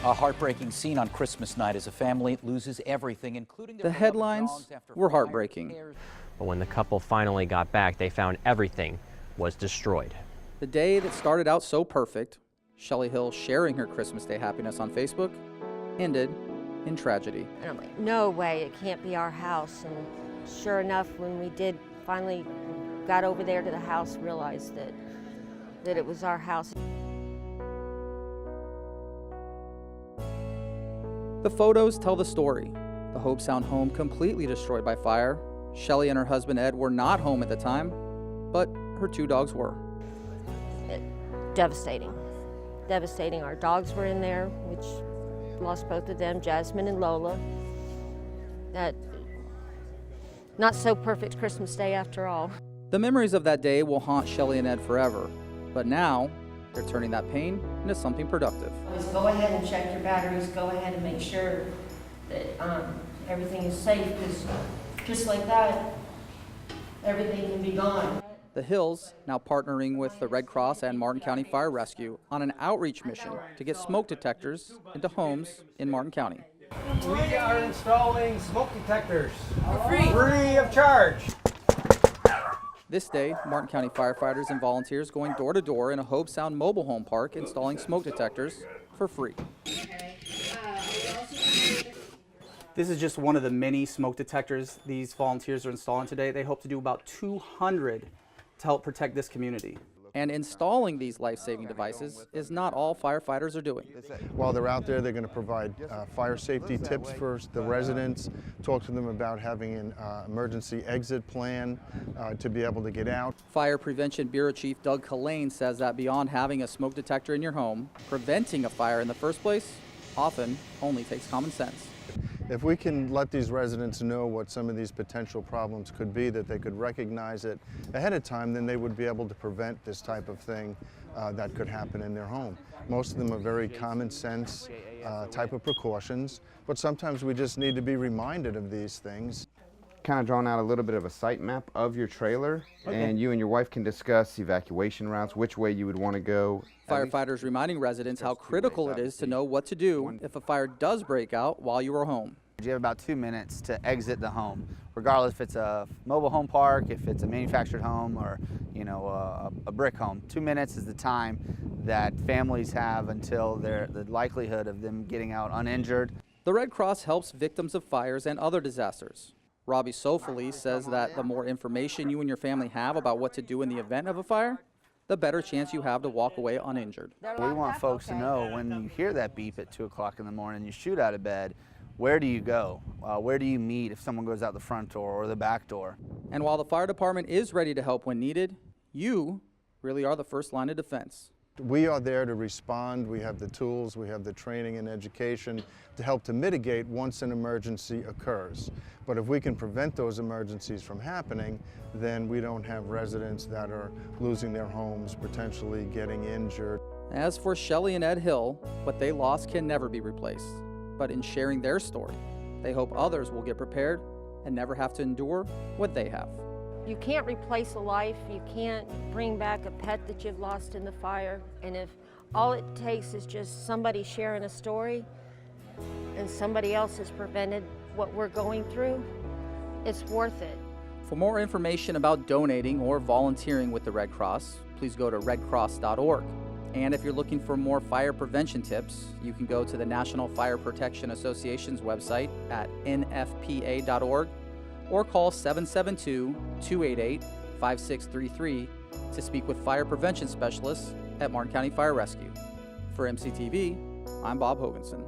A heartbreaking scene on Christmas night as a family loses everything, including their The headlines dogs after were fire heartbreaking. tears. But when the couple finally got back, they found everything was destroyed. The day that started out so perfect, Shelley Hill sharing her Christmas Day happiness on Facebook, ended in tragedy. And I'm like, no way, it can't be our house. And sure enough, when we did finally got over there to the house, realized that it was our house. The photos tell the story. The Hobe Sound home completely destroyed by fire. Shelley and her husband Ed were not home at the time, but her 2 dogs were. Devastating. Devastating. Our dogs were in there, which lost both of them, Jasmine and Lola. That not so perfect Christmas Day after all. The memories of that day will haunt Shelley and Ed forever, but now they're turning that pain into something productive. Always go ahead and check your batteries. Go ahead and make sure that everything is safe, because just like that, everything can be gone. The Hills now partnering with the Red Cross and Martin County Fire Rescue on an outreach mission to get smoke detectors into homes in Martin County. We are installing smoke detectors free of charge. This day, Martin County firefighters and volunteers going door to door in a Hobe Sound mobile home park installing smoke detectors for free. This is just one of the many smoke detectors these volunteers are installing today. They hope to do about 200 to help protect this community. And installing these life-saving devices is not all firefighters are doing. While they're out there, they're going to provide fire safety tips for the residents, talk to them about having an emergency exit plan to be able to get out. Fire Prevention Bureau Chief Doug Collane says that beyond having a smoke detector in your home, preventing a fire in the first place often only takes common sense. If we can let these residents know what some of these potential problems could be, that they could recognize it ahead of time, then they would be able to prevent this type of thing that could happen in their home. Most of them are very common sense type of precautions, but sometimes we just need to be reminded of these things. Kind of drawn out a little bit of a site map of your trailer, and you and your wife can discuss evacuation routes, which way you would want to go. Firefighters reminding residents how critical it is to know what to do if a fire does break out while you are home. You have about 2 minutes to exit the home, regardless if it's a mobile home park, if it's a manufactured home, or a brick home. 2 minutes is the time that families have until the likelihood of them getting out uninjured. The Red Cross helps victims of fires and other disasters. Robbie Sofoli says that the more information you and your family have about what to do in the event of a fire, the better chance you have to walk away uninjured. We want folks to know when you hear that beep at 2 o'clock in the morning, you shoot out of bed, where do you go? Where do you meet if someone goes out the front door or the back door? And while the fire department is ready to help when needed, you really are the first line of defense. We are there to respond. We have the tools, we have the training and education to help to mitigate once an emergency occurs. But if we can prevent those emergencies from happening, then we don't have residents that are losing their homes, potentially getting injured. As for Shelley and Ed Hill, what they lost can never be replaced. But in sharing their story, they hope others will get prepared and never have to endure what they have. You can't replace a life. You can't bring back a pet that you've lost in the fire. And if all it takes is just somebody sharing a story and somebody else has prevented what we're going through, it's worth it. For more information about donating or volunteering with the Red Cross, please go to redcross.org. And if you're looking for more fire prevention tips, you can go to the National Fire Protection Association's website at nfpa.org or call 772-288-5633 to speak with fire prevention specialists at Martin County Fire Rescue. For MCTV, I'm Bob Hoganson.